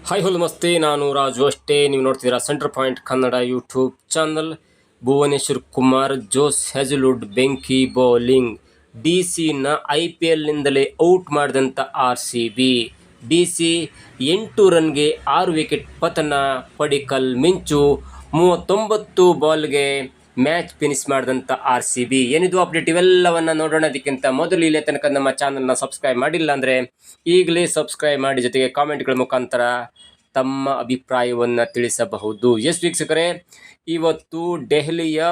Hi hello ನಮಸ್ತೆ, ನಾನು ರಾಜು ಅಷ್ಟೇ. ನೀವು ನೋಡ್ತಿದ್ದೀರಾ centre point Kannada YouTube channel. Bhuvneshwar Kumar, Josh Hazlewood ಬೆಂಕಿ ಬೌಲಿಂಗ್. ಡಿ ಸಿನ IPLನಿಂದಲೇ ಔಟ್ ಮಾಡಿದಂಥ RCB. ಡಿ ಸಿ 8 ರನ್ಗೆ 6 ವಿಕೆಟ್ ಪತನ. ಪಡಿಕಲ್ ಮಿಂಚು 39 ಬಾಲ್ಗೆ ಮ್ಯಾಚ್ ಫಿನಿಶ್ ಮಾಡಿದಂಥ RCB. ಏನಿದು ಅಪ್ಡೇಟ್, ಇವೆಲ್ಲವನ್ನು ನೋಡೋಣ. ಅದಕ್ಕಿಂತ ಮೊದಲು ಇಲ್ಲೇ ತನಕ ನಮ್ಮ ಚಾನಲ್ನ ಸಬ್ಸ್ಕ್ರೈಬ್ ಮಾಡಿಲ್ಲ ಅಂದರೆ ಈಗಲೇ ಸಬ್ಸ್ಕ್ರೈಬ್ ಮಾಡಿ, ಜೊತೆಗೆ ಕಾಮೆಂಟ್ಗಳ ಮುಖಾಂತರ ತಮ್ಮ ಅಭಿಪ್ರಾಯವನ್ನು ತಿಳಿಸಬಹುದು. ಎಸ್ ವೀಕ್ಷಕರೇ, ಇವತ್ತು ದೆಹಲಿಯ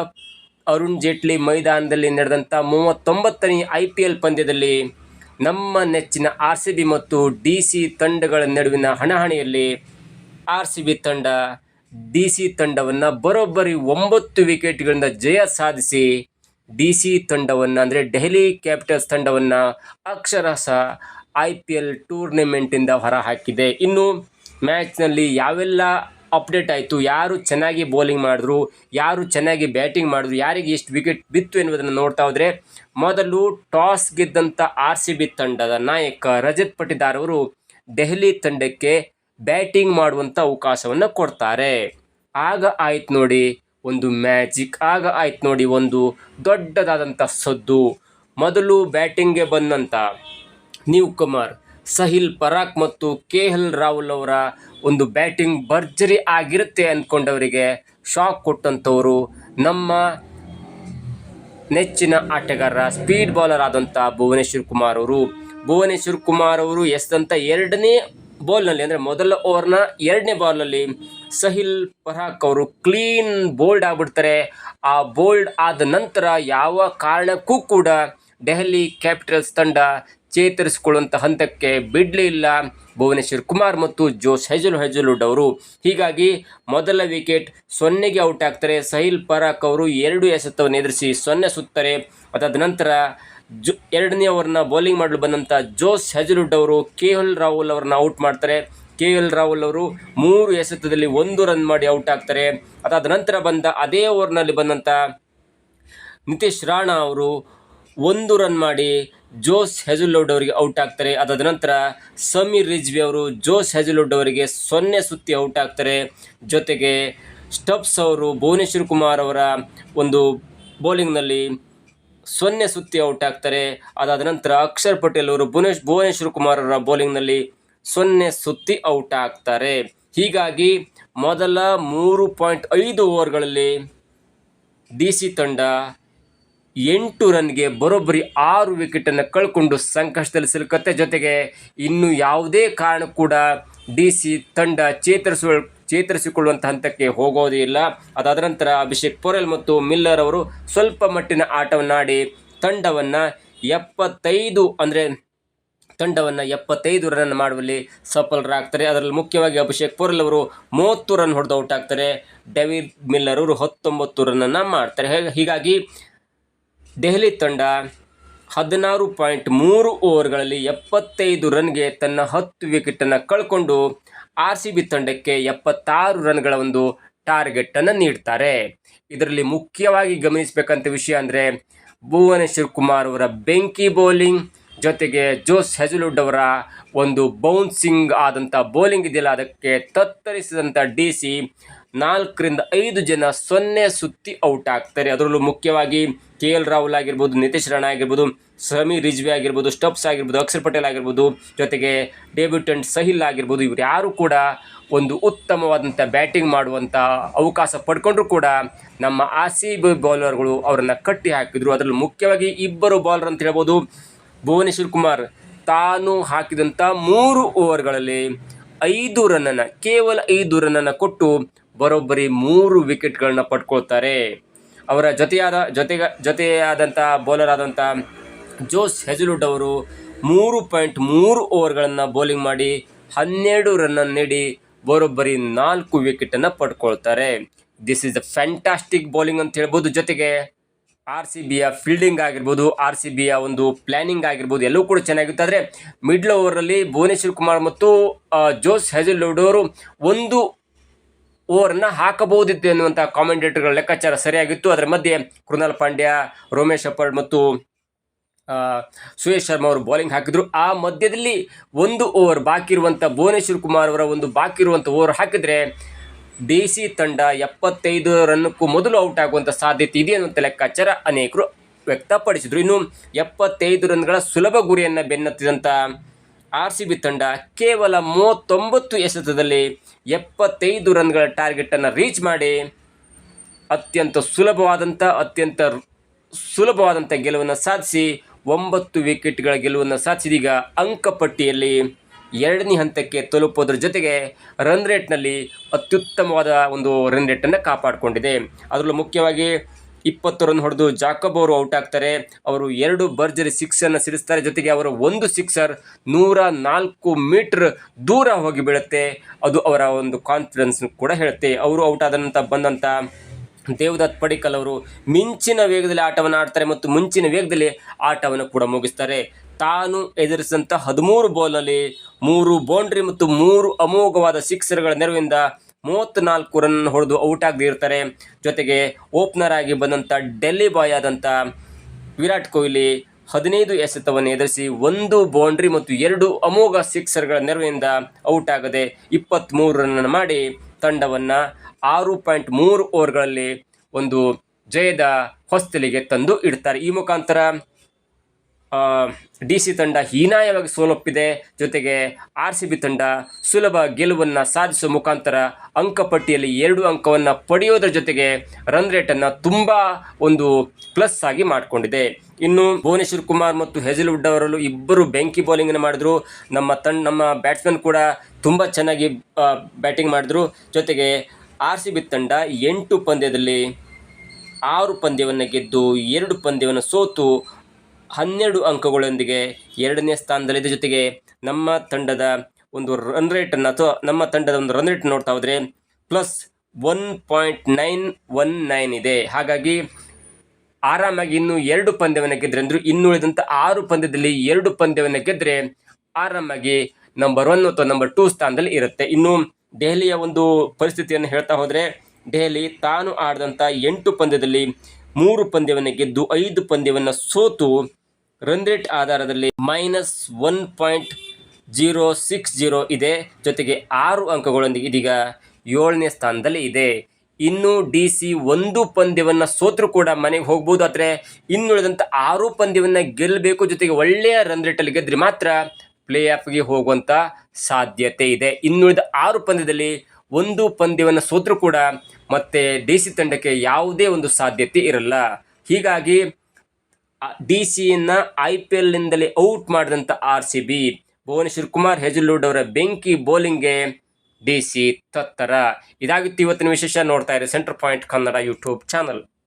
ಅರುಣ್ ಜೇಟ್ಲಿ ಮೈದಾನದಲ್ಲಿ ನಡೆದಂಥ 39ನೇ IPL ಪಂದ್ಯದಲ್ಲಿ ನಮ್ಮ ನೆಚ್ಚಿನ RCB ಮತ್ತು DC ತಂಡಗಳ ನಡುವಿನ ಹಣಾಹಣಿಯಲ್ಲಿ RCB ತಂಡ DC ತಂಡವನ್ನು ಬರೋಬ್ಬರಿ 9 ವಿಕೆಟ್ಗಳಿಂದ ಜಯ ಸಾಧಿಸಿ DC ತಂಡವನ್ನು ಅಂದರೆ ಡೆಹಲಿ ಕ್ಯಾಪಿಟಲ್ಸ್ ತಂಡವನ್ನು ಅಕ್ಷರಶಃ IPL ಟೂರ್ನಿಮೆಂಟಿಂದ ಹೊರಹಾಕಿದೆ. ಇನ್ನು ಮ್ಯಾಚ್ನಲ್ಲಿ ಯಾವೆಲ್ಲ ಅಪ್ಡೇಟ್ ಆಯಿತು, ಯಾರು ಚೆನ್ನಾಗಿ ಬೌಲಿಂಗ್ ಮಾಡಿದ್ರು, ಯಾರು ಚೆನ್ನಾಗಿ ಬ್ಯಾಟಿಂಗ್ ಮಾಡಿದ್ರು, ಯಾರಿಗೆ ಎಷ್ಟು ವಿಕೆಟ್ ಬಿತ್ತು ಎನ್ನುವುದನ್ನು ನೋಡ್ತಾ ಹೋದರೆ, ಮೊದಲು ಟಾಸ್ ಗೆದ್ದಂಥ RCB ತಂಡದ ನಾಯಕ ರಜತ್ ಪಟಿದಾರ್ ಅವರು ದೆಹಲಿ ತಂಡಕ್ಕೆ ಬ್ಯಾಟಿಂಗ್ ಮಾಡುವಂಥ ಅವಕಾಶವನ್ನು ಕೊಡ್ತಾರೆ. ಆಗ ಆಯ್ತು ನೋಡಿ ಒಂದು ಮ್ಯಾಜಿಕ್, ಆಗ ಆಯ್ತು ನೋಡಿ ಒಂದು ದೊಡ್ಡದಾದಂಥ ಸದ್ದು. ಮೊದಲು ಬ್ಯಾಟಿಂಗ್ಗೆ ಬಂದಂಥ ನ್ಯೂ ಕಮರ್ ಸಹಿಲ್ ಪರಾಕ್ ಮತ್ತು KL ರಾಹುಲ್ ಅವರ ಒಂದು ಬ್ಯಾಟಿಂಗ್ ಭರ್ಜರಿ ಆಗಿರುತ್ತೆ ಅಂದ್ಕೊಂಡವರಿಗೆ ಶಾಕ್ ಕೊಟ್ಟಂಥವರು ನಮ್ಮ ನೆಚ್ಚಿನ ಆಟಗಾರ ಸ್ಪೀಡ್ ಬೌಲರ್ ಆದಂಥ ಭುವನೇಶ್ವರ್ ಕುಮಾರ್ ಅವರು ಎಸೆದಂಥ ಎರಡನೇ ಬಾಲ್ನಲ್ಲಿ ಅಂದರೆ ಮೊದಲ ಓವರ್ನ ಎರಡನೇ ಬಾಲ್ನಲ್ಲಿ ಸಹಿಲ್ ಪರಾಕ್ ಅವರು ಕ್ಲೀನ್ ಬೋಲ್ಡ್ ಆಗಿಬಿಡ್ತಾರೆ. ಆ ಬೋಲ್ಡ್ ಆದ ನಂತರ ಯಾವ ಕಾರಣಕ್ಕೂ ಕೂಡ ದೆಹಲಿ ಕ್ಯಾಪಿಟಲ್ಸ್ ತಂಡ ಚೇತರಿಸಿಕೊಳ್ಳುವಂಥ ಹಂತಕ್ಕೆ ಬಿಡಲೇ ಇಲ್ಲ ಭುವನೇಶ್ವರ್ ಕುಮಾರ್ ಮತ್ತು ಜೋಸ್ ಹ್ಯಾಜಲ್ವುಡ್ ಅವರು. ಹೀಗಾಗಿ ಮೊದಲ ವಿಕೆಟ್ 0ಗೆ ಔಟ್ ಆಗ್ತಾರೆ. ಸಹಿಲ್ ಪರಾಕ್ ಅವರು 2 ಎಸೆತವನ್ನು ಎದುರಿಸಿ 0 ಸುತ್ತಾರೆ. ಅದಾದ ನಂತರ ಎರಡನೇ ಓವರ್ನ ಬೌಲಿಂಗ್ ಮಾಡಲು ಬಂದಂಥ ಜೋಸ್ ಹ್ಯಾಜಲ್ವುಡ್ ಅವರು KL ರಾಹುಲ್ ಅವರನ್ನ ಔಟ್ ಮಾಡ್ತಾರೆ. KL ರಾಹುಲ್ ಅವರು 3 ಎಸೆತದಲ್ಲಿ 1 ರನ್ ಮಾಡಿ ಔಟ್ ಆಗ್ತಾರೆ. ಅದಾದ ನಂತರ ಅದೇ ಓವರ್ನಲ್ಲಿ ಬಂದಂಥ ನಿತೀಶ್ ರಾಣಾ ಅವರು 1 ರನ್ ಮಾಡಿ ಜೋಸ್ ಹ್ಯಾಜಲ್ವುಡ್ ಅವರಿಗೆ ಔಟ್ ಆಗ್ತಾರೆ. ಅದಾದ ನಂತರ ಸಮೀರ್ ರಿಜ್ವಿ ಅವರು ಜೋಸ್ ಹ್ಯಾಜಲ್ವುಡ್ ಅವರಿಗೆ 0 ಸುತ್ತಿ ಔಟ್ ಆಗ್ತಾರೆ. ಜೊತೆಗೆ ಸ್ಟಬ್ಸ್ ಅವರು ಭುವನೇಶ್ವರ್ ಕುಮಾರ್ ಅವರ ಒಂದು ಬೌಲಿಂಗ್ನಲ್ಲಿ 0 ಸುತ್ತಿ ಔಟ್ ಆಗ್ತಾರೆ. ಅದಾದ ನಂತರ ಅಕ್ಷರ್ ಪಟೇಲ್ ಅವರು ಭುವನೇಶ್ವರ್ ಕುಮಾರ್ ಅವರ ಬೌಲಿಂಗ್ನಲ್ಲಿ 0 ಸುತ್ತಿ ಔಟ್ ಆಗ್ತಾರೆ. ಹೀಗಾಗಿ ಮೊದಲ 3.5 ಓವರ್ಗಳಲ್ಲಿ DC ತಂಡ 8 ರನ್ಗೆ ಬರೋಬ್ಬರಿ 6 ವಿಕೆಟನ್ನು ಕಳ್ಕೊಂಡು ಸಂಕಷ್ಟದಲ್ಲಿ ಸಿಲುಕತ್ತೆ. ಜೊತೆಗೆ ಇನ್ನು ಯಾವುದೇ ಕಾರಣ ಕೂಡ DC ತಂಡ ಚೇತರಿಸಿಕೊಳ್ಳುವಂಥ ಹಂತಕ್ಕೆ ಹೋಗೋದೇ ಇಲ್ಲ. ಅದಾದ ನಂತರ ಅಭಿಷೇಕ್ ಪೊರೆಲ್ ಮತ್ತು ಮಿಲ್ಲರ್ ಅವರು ಸ್ವಲ್ಪ ಮಟ್ಟಿನ ಆಟವನ್ನಾಡಿ ತಂಡವನ್ನು 75 ರನ್ ಮಾಡುವಲ್ಲಿ ಸಫಲರಾಗ್ತಾರೆ. ಅದರಲ್ಲಿ ಮುಖ್ಯವಾಗಿ ಅಭಿಷೇಕ್ ಪೊರೆಲ್ ಅವರು 30 ರನ್ ಹೊಡೆದು ಔಟ್ ಆಗ್ತಾರೆ. ಡೇವಿಡ್ ಮಿಲ್ಲರ್ ಅವರು 19 ರನ್ನನ್ನು ಮಾಡ್ತಾರೆ. ಹೀಗಾಗಿ ದೆಹಲಿ ತಂಡ 16.3 ಓವರ್ಗಳಲ್ಲಿ 75 ರನ್ಗೆ ತನ್ನ 10 ವಿಕೆಟನ್ನು ಕಳ್ಕೊಂಡು RCB ತಂಡಕ್ಕೆ 76 ರನ್ಗಳ ಒಂದು ಟಾರ್ಗೆಟನ್ನು ನೀಡ್ತಾರೆ. ಇದರಲ್ಲಿ ಮುಖ್ಯವಾಗಿ ಗಮನಿಸಬೇಕಂತ ವಿಷಯ ಅಂದರೆ ಭುವನೇಶ್ವರ್ ಕುಮಾರ್ ಅವರ ಬೆಂಕಿ ಬೌಲಿಂಗ್, ಜೊತೆಗೆ ಜೋಸ್ ಹ್ಯಾಜಲ್ವುಡ್ ಅವರ ಒಂದು ಬೌನ್ಸಿಂಗ್ ಆದಂಥ ಬೌಲಿಂಗ್ ಇದೆಯಲ್ಲ, ಅದಕ್ಕೆ ತತ್ತರಿಸಿದಂಥ DC 4ರಿಂದ 5 ಜನ 0 ಸುತ್ತಿ ಔಟ್ ಆಗ್ತಾರೆ. ಅದರಲ್ಲೂ ಮುಖ್ಯವಾಗಿ KL ರಾಹುಲ್ ಆಗಿರ್ಬೋದು, ನಿತೀಶ್ ರಾಣಾ ಆಗಿರ್ಬೋದು, ಸಮೀರ್ ರಿಜ್ವಿ ಆಗಿರ್ಬೋದು, ಸ್ಟಬ್ಸ್ ಆಗಿರ್ಬೋದು, ಅಕ್ಷರ್ ಪಟೇಲ್ ಆಗಿರ್ಬೋದು, ಜೊತೆಗೆ ಡೆಬ್ಯೂಟೆಂಟ್ ಸಹಿಲ್ ಆಗಿರ್ಬೋದು, ಇವರು ಯಾರು ಕೂಡ ಒಂದು ಉತ್ತಮವಾದಂಥ ಬ್ಯಾಟಿಂಗ್ ಮಾಡುವಂಥ ಅವಕಾಶ ಪಡ್ಕೊಂಡ್ರೂ ಕೂಡ ನಮ್ಮ RCB ಬೌಲರ್ಗಳು ಅವರನ್ನು ಕಟ್ಟಿ ಹಾಕಿದರು. ಅದರಲ್ಲೂ ಮುಖ್ಯವಾಗಿ ಇಬ್ಬರು ಬೌಲರ್ ಅಂತ ಹೇಳ್ಬೋದು. ಭುವನೇಶ್ವರ್ ಕುಮಾರ್ ತಾನು ಹಾಕಿದಂಥ 3 ಓವರ್ಗಳಲ್ಲಿ 5 ರನ್ನನ್ನು, ಕೇವಲ 5 ರನ್ನನ್ನು ಕೊಟ್ಟು ಬರೋಬ್ಬರಿ 3 ವಿಕೆಟ್ಗಳನ್ನ ಪಡ್ಕೊಳ್ತಾರೆ. ಅವರ ಜೊತೆಯಾದಂಥ ಬೌಲರ್ ಆದಂಥ ಜೋಸ್ ಹ್ಯಾಜಲ್ವುಡ್ ಅವರು 3.3 ಓವರ್ಗಳನ್ನು ಬೌಲಿಂಗ್ ಮಾಡಿ 12 ರನ್ನನ್ನು ನೀಡಿ ಬರೋಬ್ಬರಿ 4 ವಿಕೆಟನ್ನು ಪಡ್ಕೊಳ್ತಾರೆ. This is the fantastic bowling ಅಂತ ಹೇಳ್ಬೋದು. ಜೊತೆಗೆ RCBಯ ಫೀಲ್ಡಿಂಗ್ ಆಗಿರ್ಬೋದು, RCBಯ ಒಂದು ಪ್ಲ್ಯಾನಿಂಗ್ ಆಗಿರ್ಬೋದು, ಎಲ್ಲವೂ ಕೂಡ ಚೆನ್ನಾಗಿತ್ತು. ಆದರೆ ಮಿಡ್ಲ್ ಓವರಲ್ಲಿ ಭುವನೇಶ್ವರ್ ಕುಮಾರ್ ಮತ್ತು ಜೋಸ್ ಹ್ಯಾಜಲ್ವುಡ್ ಅವರು 1 ಓವರನ್ನು ಹಾಕಬಹುದಿತ್ತು ಎನ್ನುವಂಥ ಕಾಮೆಂಟೇಟರ್ಗಳ ಲೆಕ್ಕಾಚಾರ ಸರಿಯಾಗಿತ್ತು. ಅದರ ಮಧ್ಯೆ ಕೃಣಾಲ್ ಪಾಂಡ್ಯ, ರೋಮೇಶ್ ಶೆಪರ್ಡ್ ಮತ್ತು ಸುಯೇಶ್ ಶರ್ಮಾ ಅವರು ಬೌಲಿಂಗ್ ಹಾಕಿದ್ರು. ಆ ಮಧ್ಯದಲ್ಲಿ ಒಂದು ಓವರ್ ಬಾಕಿ ಇರುವಂಥ ಭುವನೇಶ್ವರ್ ಕುಮಾರ್ ಅವರ ಒಂದು ಬಾಕಿ ಇರುವಂಥ ಓವರ್ ಹಾಕಿದರೆ DC ತಂಡ 75 ರನ್ನಕ್ಕೂ ಮೊದಲು ಔಟ್ ಆಗುವಂಥ ಸಾಧ್ಯತೆ ಇದೆ ಅನ್ನುವಂಥ ಲೆಕ್ಕಾಚಾರ ಅನೇಕರು ವ್ಯಕ್ತಪಡಿಸಿದರು. ಇನ್ನು 75 ರನ್ಗಳ ಸುಲಭ ಗುರಿಯನ್ನು ಬೆನ್ನತ್ತಿದಂಥ RCB ತಂಡ ಕೇವಲ 39 ಎಸೆತದಲ್ಲಿ 75 ರನ್ಗಳ ಟಾರ್ಗೆಟನ್ನು ರೀಚ್ ಮಾಡಿ ಅತ್ಯಂತ ಸುಲಭವಾದಂಥ ಗೆಲುವನ್ನು ಸಾಧಿಸಿ 9 ವಿಕೆಟ್ಗಳ ಗೆಲುವನ್ನು ಸಾಧಿಸಿದೀಗ ಅಂಕಪಟ್ಟಿಯಲ್ಲಿ 2ನೇ ಹಂತಕ್ಕೆ ತಲುಪೋದ್ರ ಜೊತೆಗೆ ರನ್ ರೇಟ್ನಲ್ಲಿ ಅತ್ಯುತ್ತಮವಾದ ಒಂದು ರನ್ ರೇಟನ್ನು ಕಾಪಾಡಿಕೊಂಡಿದೆ. ಅದರಲ್ಲೂ ಮುಖ್ಯವಾಗಿ 20 ರನ್ ಹೊಡೆದು ಜಾಕಬ್ ಅವರು ಔಟ್ ಆಗ್ತಾರೆ. ಅವರು 2 ಭರ್ಜರಿ ಸಿಕ್ಸನ್ನು ಸಿಡಿಸ್ತಾರೆ. ಜೊತೆಗೆ ಅವರ ಒಂದು ಸಿಕ್ಸರ್ 104 ಮೀಟರ್ ದೂರ ಹೋಗಿ ಬೀಳುತ್ತೆ. ಅದು ಅವರ ಒಂದು ಕಾನ್ಫಿಡೆನ್ಸ್ ಕೂಡ ಹೇಳುತ್ತೆ. ಅವರು ಔಟ್ ಆದ ನಂತರ ಬಂದಂಥ ದೇವದತ್ ಪಡಿಕ್ಕಲ್ ಅವರು ಮಿಂಚಿನ ವೇಗದಲ್ಲಿ ಆಟವನ್ನು ಆಡ್ತಾರೆ ಮತ್ತು ಮುಂಚಿನ ವೇಗದಲ್ಲಿ ಆಟವನ್ನು ಕೂಡ ಮುಗಿಸ್ತಾರೆ. ತಾನು ಎದುರಿಸಿದಂಥ 13 ಬಾಲ್ನಲ್ಲಿ 3 ಬೌಂಡ್ರಿ ಮತ್ತು 3 ಅಮೋಘವಾದ ಸಿಕ್ಸರ್ಗಳ ನೆರವಿಂದ 34 ರನ್ ಹೊಡೆದು ಔಟ್ ಆಗದೇ ಇರ್ತಾರೆ. ಜೊತೆಗೆ ಓಪನರ್ ಆಗಿ ಬಂದಂಥ ಡೆಲ್ಲಿ ಬಾಯ್ ಆದಂಥ ವಿರಾಟ್ ಕೊಹ್ಲಿ 15 ಎಸೆತವನ್ನು ಎದುರಿಸಿ 1 ಬೌಂಡ್ರಿ ಮತ್ತು 2 ಅಮೋಘ ಸಿಕ್ಸರ್ಗಳ ನೆರವಿನಿಂದ ಔಟ್ ಆಗದೆ 23 ರನ್ ಮಾಡಿ ತಂಡವನ್ನು 6.3 ಓವರ್ಗಳಲ್ಲಿ ಒಂದು ಜಯದ ಹೊಸ್ತಿಲಿಗೆ ತಂದು ಇಡ್ತಾರೆ. ಈ ಮುಖಾಂತರ DC ತಂಡ ಹೀನಾಯವಾಗಿ ಸೋಲೊಪ್ಪಿದೆ. ಜೊತೆಗೆ RCB ತಂಡ ಸುಲಭ ಗೆಲುವನ್ನು ಸಾಧಿಸುವ ಮುಖಾಂತರ ಅಂಕಪಟ್ಟಿಯಲ್ಲಿ 2 ಅಂಕವನ್ನು ಪಡೆಯೋದ್ರ ಜೊತೆಗೆ ರನ್ ರೇಟನ್ನು ತುಂಬ ಒಂದು ಪ್ಲಸ್ ಆಗಿ ಮಾಡಿಕೊಂಡಿದೆ. ಇನ್ನು ಭುವನೇಶ್ವರ್ ಕುಮಾರ್ ಮತ್ತು ಹೆಜಲ್ವುಡ್ ಅವರಲ್ಲೂ ಇಬ್ಬರು ಬೆಂಕಿ ಬೌಲಿಂಗನ್ನು ಮಾಡಿದ್ರು. ನಮ್ಮ ಬ್ಯಾಟ್ಸ್ಮನ್ ಕೂಡ ತುಂಬ ಚೆನ್ನಾಗಿ ಬ್ಯಾಟಿಂಗ್ ಮಾಡಿದ್ರು. ಜೊತೆಗೆ RCB ತಂಡ 8 ಪಂದ್ಯದಲ್ಲಿ 6 ಪಂದ್ಯವನ್ನು ಗೆದ್ದು 2 ಪಂದ್ಯವನ್ನು ಸೋತು 12 ಅಂಕಗಳೊಂದಿಗೆ 2ನೇ ಸ್ಥಾನದಲ್ಲಿದೆ. ಜೊತೆಗೆ ನಮ್ಮ ತಂಡದ ಒಂದು ರನ್ ರೇಟನ್ನು ನೋಡ್ತಾ ಹೋದರೆ ಪ್ಲಸ್ 1.919 ಇದೆ. ಹಾಗಾಗಿ ಆರಾಮಾಗಿ ಇನ್ನೂ 2 ಪಂದ್ಯವನ್ನು ಗೆದ್ದರೆ ಅಂದರು ಇನ್ನುಳಿದಂಥ 6 ಪಂದ್ಯದಲ್ಲಿ 2 ಪಂದ್ಯವನ್ನು ಗೆದ್ದರೆ ಆರಾಮಾಗಿ ನಂಬರ್ 1 ಅಥವಾ ನಂಬರ್ 2 ಸ್ಥಾನದಲ್ಲಿ ಇರುತ್ತೆ. ಇನ್ನು ದೆಹಲಿಯ ಒಂದು ಪರಿಸ್ಥಿತಿಯನ್ನು ಹೇಳ್ತಾ ಹೋದರೆ ದೆಹಲಿ ತಾನು ಆಡಿದಂಥ 8 ಪಂದ್ಯದಲ್ಲಿ 3 ಪಂದ್ಯವನ್ನು ಗೆದ್ದು 5 ಪಂದ್ಯವನ್ನು ಸೋತು ರನ್ ರೇಟ್ ಆಧಾರದಲ್ಲಿ -1.060 ಇದೆ. ಜೊತೆಗೆ 6 ಅಂಕಗಳೊಂದಿಗೆ ಇದೀಗ 7ನೇ ಸ್ಥಾನದಲ್ಲಿ ಇದೆ. ಇನ್ನು DC 1 ಪಂದ್ಯವನ್ನು ಸೋತರೂ ಕೂಡ ಮನೆಗೆ ಹೋಗ್ಬೋದು. ಆದರೆ ಇನ್ನುಳಿದಂಥ 6 ಪಂದ್ಯವನ್ನು ಗೆಲ್ಲಬೇಕು. ಜೊತೆಗೆ ಒಳ್ಳೆಯ ರನ್ ರೇಟಲ್ಲಿ ಗೆದ್ದರೆ ಮಾತ್ರ ಪ್ಲೇ ಆಫ್ಗೆ ಹೋಗುವಂಥ ಸಾಧ್ಯತೆ ಇದೆ. ಇನ್ನುಳಿದ 6 ಪಂದ್ಯದಲ್ಲಿ 1 ಪಂದ್ಯವನ್ನು ಸೋತರೂ ಕೂಡ ಮತ್ತೆ DC ತಂಡಕ್ಕೆ ಯಾವುದೇ ಒಂದು ಸಾಧ್ಯತೆ ಇರಲ್ಲ. ಹೀಗಾಗಿ DCಯನ್ನು IPLನಿಂದಲೇ ಔಟ್ ಮಾಡಿದಂಥ RCB ಭುವನೇಶ್ವರ್ ಕುಮಾರ್, ಹೆಜಲ್ವುಡ್ ಅವರ ಬೆಂಕಿ ಬೌಲಿಂಗ್ಗೆ DC ತತ್ತರ. ಇದಾಗಿತ್ತು ಇವತ್ತಿನ ವಿಶೇಷ. ನೋಡ್ತಾ ಇರಿ centre point Kannada YouTube channel.